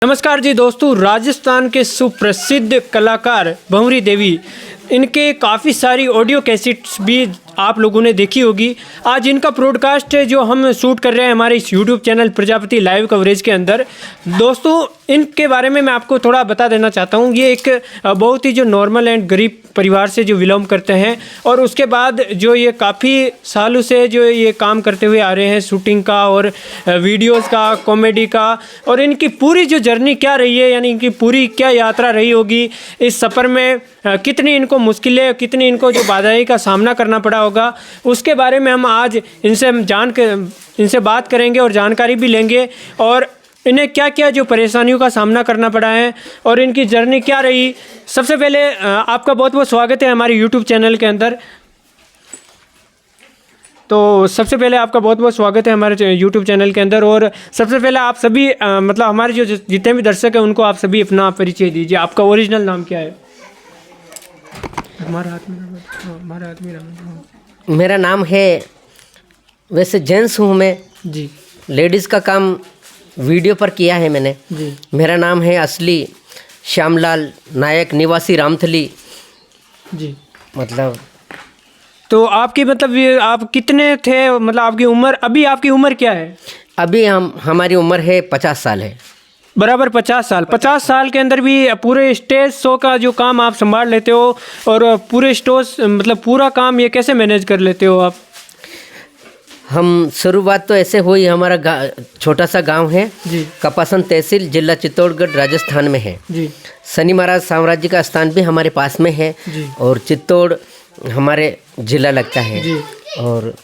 नमस्कार जी दोस्तों, राजस्थान के सुप्रसिद्ध कलाकार भंवरी देवी, इनके काफ़ी सारी ऑडियो कैसेट्स भी आप लोगों ने देखी होगी। आज इनका ब्रॉडकास्ट है जो हम शूट कर रहे हैं हमारे इस YouTube channel Prajapati live coverage के अंदर। दोस्तों, इनके बारे में मैं आपको थोड़ा बता देना चाहता हूँ। ये एक बहुत ही जो नॉर्मल एंड गरीब परिवार से जो बिलोंग करते हैं और उसके बाद जो ये काफ़ी सालों से जो ये काम करते हुए आ रहे हैं, शूटिंग का और वीडियोस का, कॉमेडी का, और इनकी पूरी जो जर्नी क्या रही है, यानी इनकी पूरी क्या यात्रा रही होगी इस सफ़र में, कितनी इनको मुश्किलें, कितनी इनको जो बाधाएं का सामना करना पड़ा होगा, उसके बारे में हम आज इनसे बात करेंगे और जानकारी भी लेंगे, और इन्हें क्या क्या जो परेशानियों का सामना करना पड़ा है और इनकी जर्नी क्या रही। सबसे पहले आपका बहुत बहुत स्वागत है हमारे यूट्यूब चैनल के अंदर। तो सबसे पहले आपका बहुत बहुत स्वागत है हमारे यूट्यूब चैनल के अंदर। और सबसे पहले आप सभी मतलब हमारे जो जितने भी दर्शक हैं उनको आप सभी अपना परिचय दीजिए। आपका ओरिजिनल नाम क्या है? मेरा नाम है, वैसे जेंट्स हूँ मैं जी, लेडीज़ का काम वीडियो पर किया है मैंने जी। मेरा नाम है असली श्यामलाल नायक, निवासी रामथली। जी, मतलब तो आपकी मतलब ये आप कितने थे, मतलब आपकी उम्र, अभी आपकी उम्र क्या है? अभी हमारी उम्र है 50 साल है। बराबर 50 साल। 50 साल के अंदर भी पूरे स्टेज शो का जो काम आप संभाल लेते हो, और पूरे स्टेज मतलब पूरा काम ये कैसे मैनेज कर लेते हो आप? हम शुरुआत तो ऐसे हुई, हमारा छोटा सा गांव है जी, कपासन तहसील, जिला चित्तौड़गढ़, राजस्थान में है। जी, शनि महाराज साम्राज्य का स्थान भी हमारे पास में है जी, और चित्तौड़ हमारे जिला लगता है। जी, और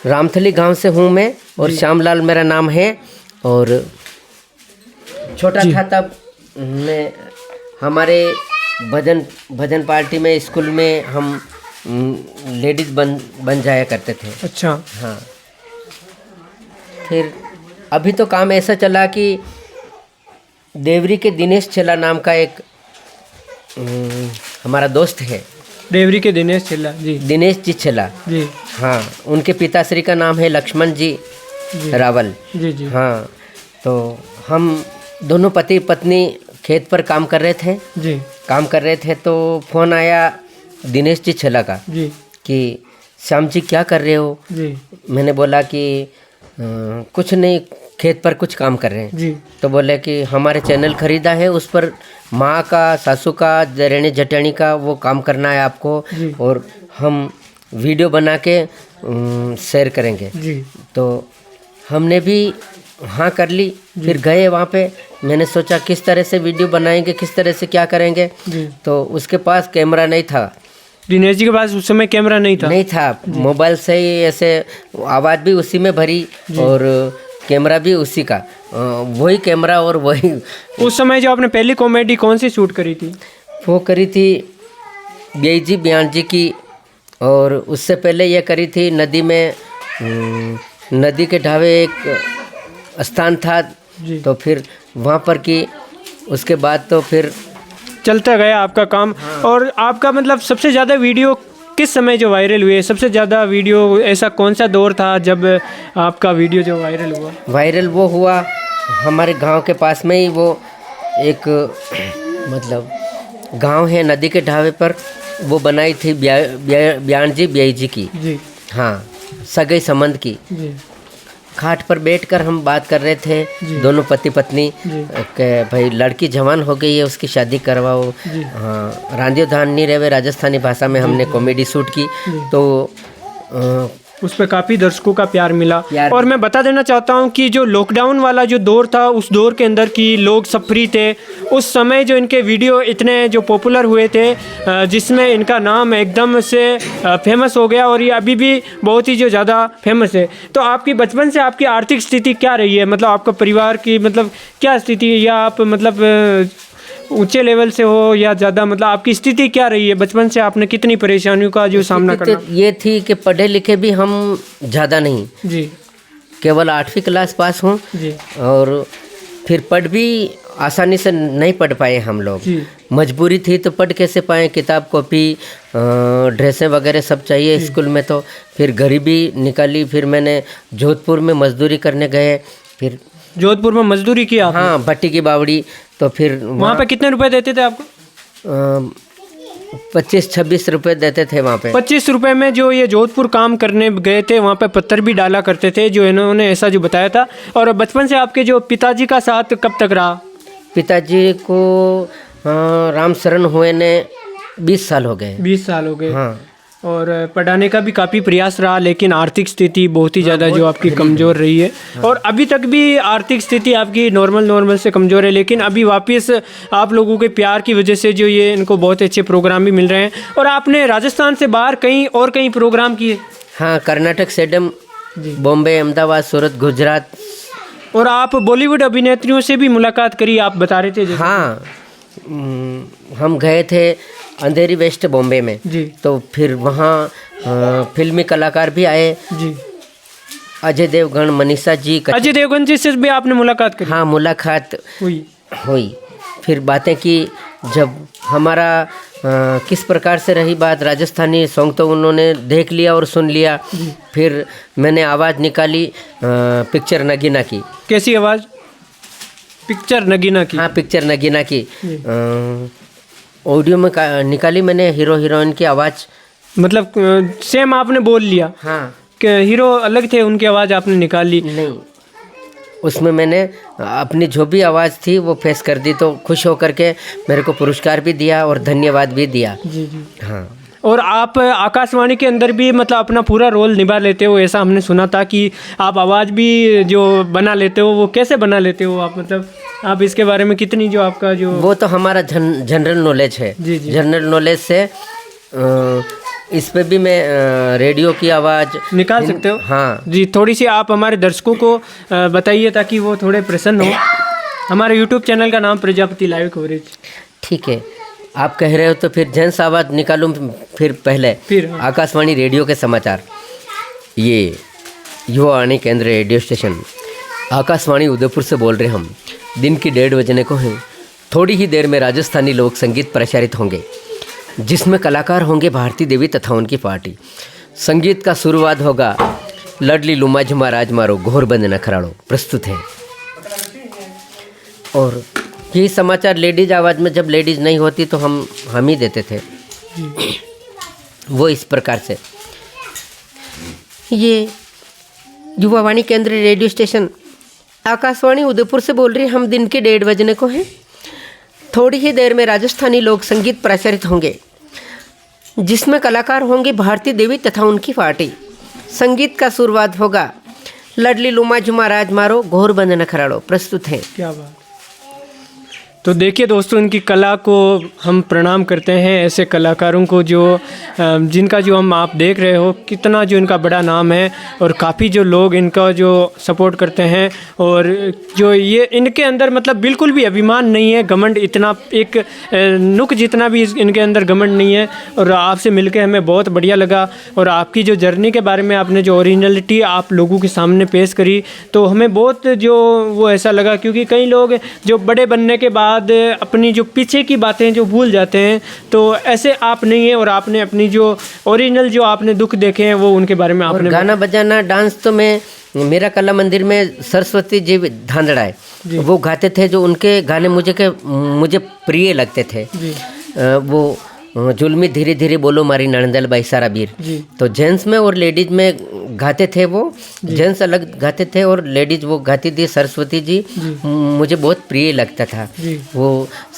रामथली गांव से हूँ मैं, और श्यामलाल मेरा नाम है। और छोटा था तब मैं, हमारे भजन पार्टी में, स्कूल में हम लेडीज बन जाया करते थे। अच्छा, हाँ। फिर अभी तो काम ऐसा चला कि देवरी के दिनेश छेला नाम का एक हमारा दोस्त है। देवरी के दिनेश छेला जी, दिनेश जी छेला जी, हाँ, उनके पिताश्री का नाम है लक्ष्मण जी रावल। जी, जी, हाँ, तो हम दोनों पति पत्नी खेत पर काम कर रहे थे तो फ़ोन आया दिनेश जी छेला का जी, कि श्याम जी क्या कर रहे हो? जी, मैंने बोला कि कुछ नहीं, खेत पर कुछ काम कर रहे हैं। जी, तो बोले कि हमारे चैनल खरीदा है, उस पर माँ का, सासू का, दरानी जेठानी का वो काम करना है आपको, और हम वीडियो बना के शेयर करेंगे। जी, तो हमने भी हाँ कर ली। फिर गए वहाँ पे, मैंने सोचा किस तरह से वीडियो बनाएंगे, किस तरह से क्या करेंगे। तो उसके पास कैमरा नहीं था। दिनेश जी के पास उस समय कैमरा नहीं था? मोबाइल से ही ऐसे आवाज़ भी उसी में भरी और कैमरा भी उसी का, वही कैमरा और वही। उस समय जो आपने पहली कॉमेडी कौन सी शूट करी थी? वो करी थी बेईजी बयान जी की, और उससे पहले ये करी थी नदी में, नदी के ढाबे एक स्थान था, तो फिर वहाँ पर की। उसके बाद तो फिर चलता गया आपका काम। हाँ। और आपका मतलब सबसे ज़्यादा वीडियो किस समय जो वायरल हुए? सबसे ज़्यादा वीडियो ऐसा कौन सा दौर था जब आपका वीडियो जो वायरल हुआ? वायरल वो हुआ हमारे गांव के पास में ही, वो एक मतलब गांव है, नदी के ढाबे पर वो बनाई थी बयान जी बेईजी की। जी, हाँ, सगाई संबंध की। जी, खाट पर बैठकर हम बात कर रहे थे, दोनों पति पत्नी, कि भाई लड़की जवान हो गई है, उसकी शादी करवाओ। हाँ, रांधियो धान नहीं रहे, राजस्थानी भाषा में हमने कॉमेडी शूट की। तो उस पर काफ़ी दर्शकों का प्यार मिला। और मैं बता देना चाहता हूँ कि जो लॉकडाउन वाला जो दौर था, उस दौर के अंदर की लोग सब फ्री थे। उस समय जो इनके वीडियो इतने जो पॉपुलर हुए थे, जिसमें इनका नाम एकदम से फेमस हो गया, और ये अभी भी बहुत ही जो ज़्यादा फेमस है। तो आपकी बचपन से आपकी आर्थिक स्थिति क्या रही है? मतलब आपका परिवार की मतलब क्या स्थिति है, या आप मतलब ऊंचे लेवल से हो या ज़्यादा, मतलब आपकी स्थिति क्या रही है? बचपन से आपने कितनी परेशानियों का जो सामना करना? ये थी कि पढ़े लिखे भी हम ज़्यादा नहीं जी, केवल 8वीं क्लास पास हूँ, जी, और फिर पढ़ भी आसानी से नहीं पढ़ पाए हम लोग। मजबूरी थी तो पढ़ कैसे पाए, किताब कॉपी ड्रेसें वगैरह सब चाहिए स्कूल में। तो फिर गरीबी निकाली, फिर मैंने जोधपुर में मजदूरी करने गए, फिर जोधपुर में मजदूरी की आप? हाँ, भट्टी की बावड़ी। तो फिर वहाँ पे कितने रुपए देते थे आपको? 25-26 रुपये देते थे वहाँ पे। 25 रुपए में जो ये जोधपुर काम करने गए थे वहाँ पे पत्थर भी डाला करते थे, जो इन्होंने ऐसा जो बताया था। और बचपन से आपके जो पिताजी का साथ कब तक रहा? पिताजी को राम शरण हुए ने 20 साल हो गए। 20 साल हो गए। हाँ। और पढ़ाने का भी काफ़ी प्रयास रहा, लेकिन आर्थिक स्थिति बहुत ही ज़्यादा जो आपकी कमज़ोर रही है। और अभी तक भी आर्थिक स्थिति आपकी नॉर्मल से कमज़ोर है, लेकिन अभी वापस आप लोगों के प्यार की वजह से जो ये इनको बहुत अच्छे प्रोग्राम भी मिल रहे हैं। और आपने राजस्थान से बाहर कहीं प्रोग्राम किए? हाँ, कर्नाटक, सेडम, बॉम्बे, अहमदाबाद, सूरत, गुजरात। और आप बॉलीवुड अभिनेत्रियों से भी मुलाकात करी, आप बता रहे थे जैसे। हाँ, हम गए थे अंधेरी वेस्ट बॉम्बे में जी। तो फिर वहाँ फिल्मी कलाकार भी आए जी। अजय देवगन, मनीषा जी। अजय देवगन जी से भी आपने मुलाकात करी? हाँ, मुलाकात हुई। फिर बातें की। जब हमारा किस प्रकार से रही बात, राजस्थानी सॉन्ग तो उन्होंने देख लिया और सुन लिया। फिर मैंने आवाज़ निकाली पिक्चर नगीना की। कैसी आवाज़? पिक्चर नगीना की? हाँ, पिक्चर नगीना की ऑडियो में निकाली मैंने, हीरो हीरोइन की आवाज़। मतलब सेम आपने बोल लिया? हाँ। कि हीरो अलग थे, उनकी आवाज़ आपने निकाली? नहीं, उसमें मैंने अपनी जो भी आवाज़ थी वो फेस कर दी। तो खुश होकर के मेरे को पुरस्कार भी दिया और धन्यवाद भी दिया। जी जी। हाँ। और आप आकाशवाणी के अंदर भी मतलब अपना पूरा रोल निभा लेते हो, ऐसा हमने सुना था कि आप आवाज़ भी जो बना लेते हो, वो कैसे बना लेते हो आप? मतलब आप इसके बारे में कितनी जो आपका जो... वो तो हमारा जनरल नॉलेज है। जी जी। जनरल नॉलेज से इस पे भी मैं रेडियो की आवाज़ निकाल सकते हो? हाँ जी। थोड़ी सी आप हमारे दर्शकों को बताइए ताकि वो थोड़े प्रसन्न हो। हमारे यूट्यूब चैनल का नाम प्रजापति लाइव कवरेज। ठीक है, आप कह रहे हो तो फिर जेंट्स आवाज़ निकालूं। फिर पहले हाँ। आकाशवाणी रेडियो के समाचार। ये युवावाणी केंद्र रेडियो स्टेशन आकाशवाणी उदयपुर से बोल रहे हम। दिन की 1:30 बजने को हैं। थोड़ी ही देर में राजस्थानी लोक संगीत प्रसारित होंगे, जिसमें कलाकार होंगे भारती देवी तथा उनकी पार्टी। संगीत का शुरुआत होगा लडली लुमा झुमा राज मारो घोर बंद न खराड़ो प्रस्तुत है। और यही समाचार लेडीज आवाज़ में, जब लेडीज नहीं होती तो हम ही देते थे। वो इस प्रकार से। ये युवावाणी केंद्र रेडियो स्टेशन आकाशवाणी उदयपुर से बोल रही। हम दिन के 1:30 बजने को हैं। थोड़ी ही देर में राजस्थानी लोक संगीत प्रसारित होंगे, जिसमें कलाकार होंगे भारती देवी तथा उनकी पार्टी। संगीत का शुरुआत होगा लडली लुमा झुमा राज मारो घोर बंद न खराड़ो प्रस्तुत है। क्या बात। तो देखिए दोस्तों, इनकी कला को हम प्रणाम करते हैं। ऐसे कलाकारों को जो जिनका जो हम आप देख रहे हो कितना जो इनका बड़ा नाम है, और काफ़ी जो लोग इनका जो सपोर्ट करते हैं। और जो ये इनके अंदर मतलब बिल्कुल भी अभिमान नहीं है, घमंड इतना एक नुक जितना भी इनके अंदर घमंड नहीं है। और आपसे मिलकर हमें बहुत बढ़िया लगा। और आपकी जो जर्नी के बारे में आपने जो ओरिजिनलिटी आप लोगों के सामने पेश करी, तो हमें बहुत जो वो ऐसा लगा, क्योंकि कई लोग जो बड़े बनने के बाद अपनी जो पीछे की बातें जो भूल जाते हैं, तो ऐसे आप नहीं है। और आपने अपनी जो ओरिजिनल जो आपने दुख देखे हैं वो उनके बारे में आपने गाना बजाना डांस तो मैं मेरा कला मंदिर में सरस्वती जी धांधड़ा है, वो गाते थे। जो उनके गाने मुझे प्रिय लगते थे। वो जुल्मी धीरे धीरे बोलो मारी नणंदल बाई सारा वीर। तो जेंट्स में और लेडीज में गाते थे। वो जेंट्स अलग गाते थे और लेडीज वो गाती थी। सरस्वती जी मुझे बहुत प्रिय लगता था। वो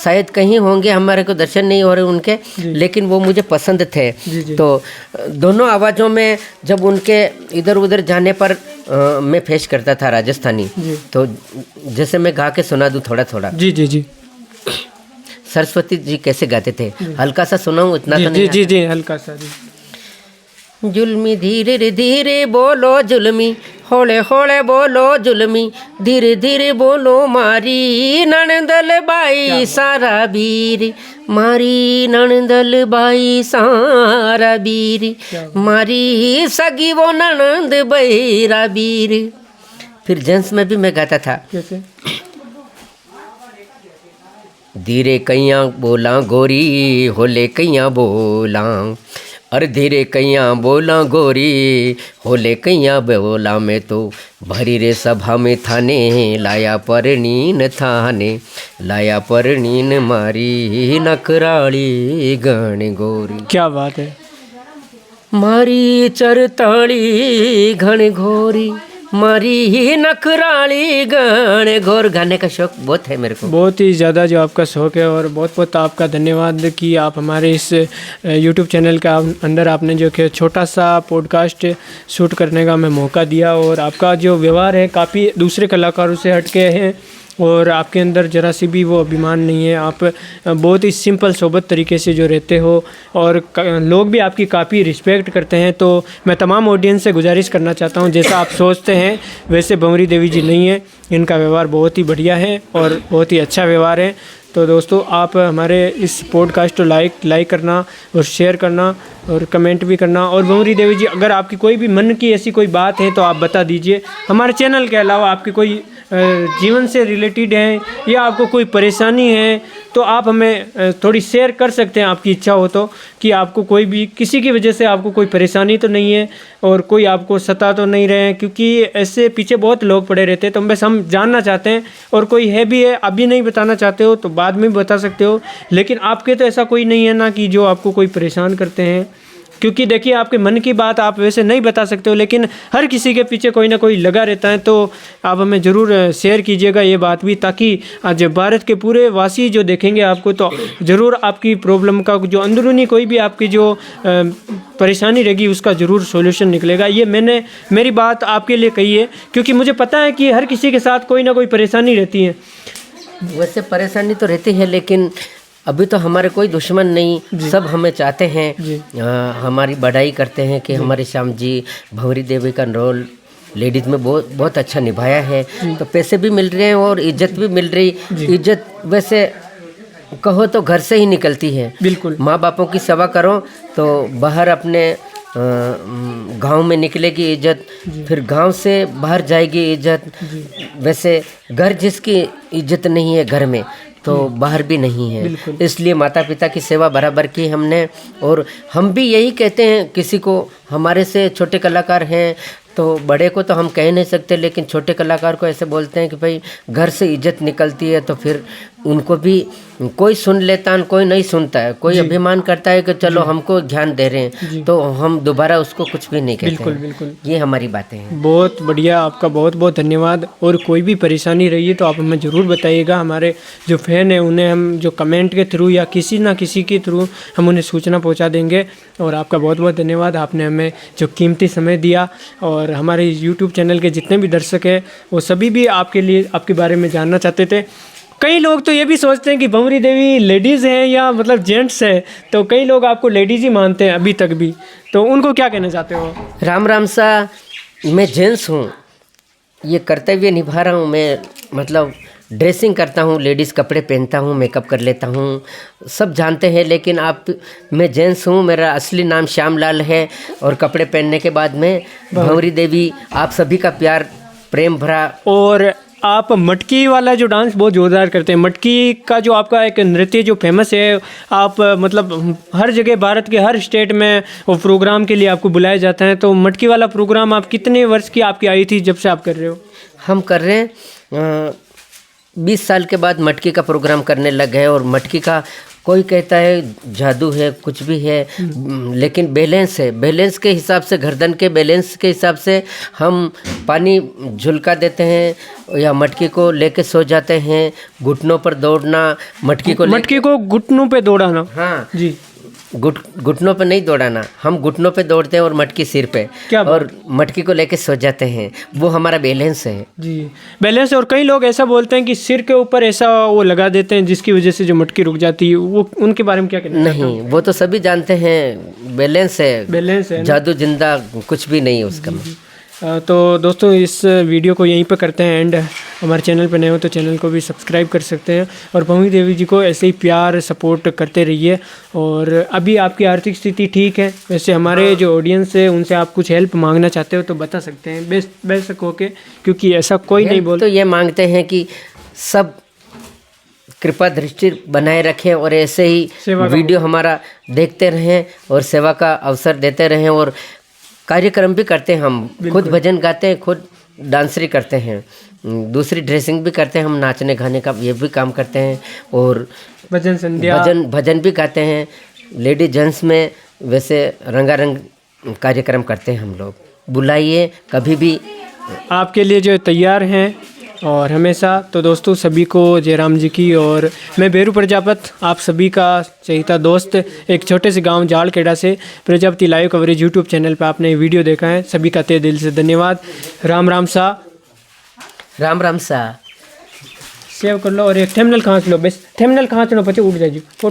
शायद कहीं होंगे, हमारे को दर्शन नहीं हो रहे उनके, लेकिन वो मुझे पसंद थे। तो दोनों आवाज़ों में जब उनके इधर उधर जाने पर मैं पेश करता था राजस्थानी। तो जैसे मैं गा के सुना दूँ थोड़ा थोड़ा। जी जी जी। सरस्वती जी कैसे गाते थे, हल्का सा सुनाऊं? इतना तो नहीं। जी जी, हल्का सा। जुल्मी धीरे धीरे बोलो जुल्मी, होले होले बोलो जुल्मी, धीरे धीरे बोलो मारी नणंदल बाई सारा वीर, मारी नणंदल बाई सारा वीर, मारी सगी वो नणंद बैरा वीर। फिर जेंट्स में भी मैं गाता था। कैसे? धीरे कैया बोला गोरी, होले कैया बोला, अरे धीरे कैया बोला गोरी, होले कैया बोला में तो भरी रे सभा में थाने, लाया परनीन थाने, लाया परनीन मारी नकराली गण गोरी। क्या बात है। मारी चरताली घन घोरी, मारी ही नखराली गण घोर। गाने का शौक बहुत है मेरे को, बहुत ही ज़्यादा जो आपका शौक है, और बहुत बहुत आपका धन्यवाद कि आप हमारे इस यूट्यूब चैनल का अंदर आपने जो कि छोटा सा पॉडकास्ट शूट करने का हमें मौका दिया। और आपका जो व्यवहार है काफ़ी दूसरे कलाकारों से हटके है, और आपके अंदर ज़रा सी भी वो अभिमान नहीं है। आप बहुत ही सिंपल सोबत तरीके से जो रहते हो, और लोग भी आपकी काफ़ी रिस्पेक्ट करते हैं। तो मैं तमाम ऑडियंस से गुजारिश करना चाहता हूं, जैसा आप सोचते हैं वैसे भंवरी देवी जी नहीं है। इनका व्यवहार बहुत ही बढ़िया है और बहुत ही अच्छा व्यवहार है। तो दोस्तों, आप हमारे इस पॉडकास्ट को लाइक करना और शेयर करना और कमेंट भी करना। और भंवरी देवी जी, अगर आपकी कोई भी मन की ऐसी कोई बात है तो आप बता दीजिए। हमारे चैनल के अलावा आपकी कोई जीवन से रिलेटेड है या आपको कोई परेशानी है तो आप हमें थोड़ी शेयर कर सकते हैं, आपकी इच्छा हो तो, कि आपको कोई भी किसी की वजह से आपको कोई परेशानी तो नहीं है और कोई आपको सता तो नहीं रहे हैं, क्योंकि ऐसे पीछे बहुत लोग पड़े रहते हैं। तो बस हम जानना चाहते हैं, और कोई है भी है, अभी नहीं बताना चाहते हो तो बाद में भी बता सकते हो, लेकिन आपके तो ऐसा कोई नहीं है ना कि जो आपको कोई परेशान करते हैं। क्योंकि देखिए, आपके मन की बात आप वैसे नहीं बता सकते हो, लेकिन हर किसी के पीछे कोई ना कोई लगा रहता है। तो आप हमें ज़रूर शेयर कीजिएगा ये बात भी, ताकि आज भारत के पूरे वासी जो देखेंगे आपको तो ज़रूर आपकी प्रॉब्लम का जो अंदरूनी कोई भी आपकी जो परेशानी रहेगी उसका ज़रूर सॉल्यूशन निकलेगा। ये मेरी बात आपके लिए कही है, क्योंकि मुझे पता है कि हर किसी के साथ कोई ना कोई परेशानी रहती है। वैसे परेशानी तो रहती है, लेकिन अभी तो हमारे कोई दुश्मन नहीं, सब हमें चाहते हैं, हमारी बढ़ाई करते हैं कि हमारे श्याम जी भंवरी देवी का रोल लेडीज़ में बहुत अच्छा निभाया है। तो पैसे भी मिल रहे हैं और इज्जत भी मिल रही। इज्जत वैसे कहो तो घर से ही निकलती है। बिल्कुल। माँ बापों की सेवा करो तो बाहर अपने गांव में निकलेगी इज्जत, फिर गांव से बाहर जाएगी इज्जत। वैसे घर जिसकी इज्जत नहीं है घर में तो बाहर भी नहीं है। इसलिए माता पिता की सेवा बराबर की हमने। और हम भी यही कहते हैं, किसी को हमारे से छोटे कलाकार हैं तो बड़े को तो हम कह नहीं सकते, लेकिन छोटे कलाकार को ऐसे बोलते हैं कि भाई घर से इज्जत निकलती है, तो फिर उनको भी कोई सुन लेता है, कोई नहीं सुनता है, कोई अभिमान करता है कि चलो हमको ध्यान दे रहे हैं तो हम दोबारा उसको कुछ भी नहीं कहते। बिल्कुल। ये हमारी बातें हैं। बहुत बढ़िया, आपका बहुत बहुत धन्यवाद। और कोई भी परेशानी रही है तो आप हमें ज़रूर बताइएगा। हमारे जो फैन हैं उन्हें हम जो कमेंट के थ्रू या किसी ना किसी के थ्रू हम उन्हें सूचना पहुंचा देंगे। और आपका बहुत बहुत धन्यवाद, आपने हमें जो कीमती समय दिया। और हमारे यूट्यूब चैनल के जितने भी दर्शक हैं वो सभी भी आपके लिए आपके बारे में जानना चाहते थे। कई लोग तो ये भी सोचते हैं कि भंवरी देवी लेडीज़ हैं या मतलब जेंट्स है, तो कई लोग आपको लेडीज़ ही मानते हैं अभी तक भी, तो उनको क्या कहना चाहते हो? राम सा, मैं जेंट्स हूँ, ये कर्तव्य निभा रहा हूँ मैं। मतलब ड्रेसिंग करता हूँ, लेडीज़ कपड़े पहनता हूँ, मेकअप कर लेता हूँ, सब जानते हैं। लेकिन मैं जेंट्स हूँ, मेरा असली नाम श्यामलाल है। और कपड़े पहनने के बाद में भंवरी देवी, आप सभी का प्यार प्रेम भरा। और आप मटकी वाला जो डांस बहुत ज़ोरदार करते हैं। मटकी का जो आपका एक नृत्य जो फेमस है, आप मतलब हर जगह भारत के हर स्टेट में वो प्रोग्राम के लिए आपको बुलाया जाता है। तो मटकी वाला प्रोग्राम आप कितने वर्ष की आपकी आई थी जब से आप कर रहे हो? हम कर रहे हैं 20 साल के बाद मटकी का प्रोग्राम करने लग गए। और मटकी का कोई कहता है जादू है, कुछ भी है, लेकिन बैलेंस है। बैलेंस के हिसाब से, गर्दन के बैलेंस के हिसाब से हम पानी झुलका देते हैं या मटकी को लेके सो जाते हैं। घुटनों पर दौड़ना, मटकी को घुटनों पे दौड़ाना। हाँ जी, घुटनों पे नहीं दौड़ाना, हम घुटनों पे दौड़ते हैं और मटकी सिर पे, और मटकी को लेके सो जाते हैं। वो हमारा बैलेंस है। जी, बैलेंस। और कई लोग ऐसा बोलते हैं कि सिर के ऊपर ऐसा वो लगा देते हैं जिसकी वजह से जो मटकी रुक जाती है, वो उनके बारे में क्या कहना? नहीं, वो तो सभी जानते हैं, बैलेंस है, जादू जिंदा कुछ भी नहीं है उसका। तो दोस्तों, इस वीडियो को यहीं पर करते हैं एंड। हमारे चैनल पर नए हो तो चैनल को भी सब्सक्राइब कर सकते हैं, और भंवरी देवी जी को ऐसे ही प्यार सपोर्ट करते रहिए। और अभी आपकी आर्थिक स्थिति ठीक है? वैसे हमारे जो ऑडियंस है उनसे आप कुछ हेल्प मांगना चाहते हो तो बता सकते हैं, बेशक होके, क्योंकि ऐसा कोई नहीं बोलता। तो ये मांगते हैं कि सब कृपा दृष्टि बनाए रखें और ऐसे ही सेवा का वीडियो हमारा देखते रहें और सेवा का अवसर देते रहें। और कार्यक्रम भी करते हैं हम, खुद भजन गाते हैं, खुद डांसरी करते हैं, दूसरी ड्रेसिंग भी करते हैं हम, नाचने गाने का ये भी काम करते हैं। और भजन संध्या, भजन भी गाते हैं। लेडी जेंट्स में वैसे रंगारंग कार्यक्रम करते हैं हम लोग। बुलाइए कभी भी, आपके लिए जो तैयार हैं और हमेशा। तो दोस्तों सभी को जयराम जी की, और मैं बेरू प्रजापत, आप सभी का चहेता दोस्त, एक छोटे से गांव जालखेड़ा से Prajapati live coverage YouTube channel पर आपने वीडियो देखा है, सभी का तहे दिल से धन्यवाद। राम राम सा, राम राम सा। सेव कर लो और एक थंबनेल खींच लो, बस थंबनेल खींच लो, पीछे उठ जाएगी फोटो।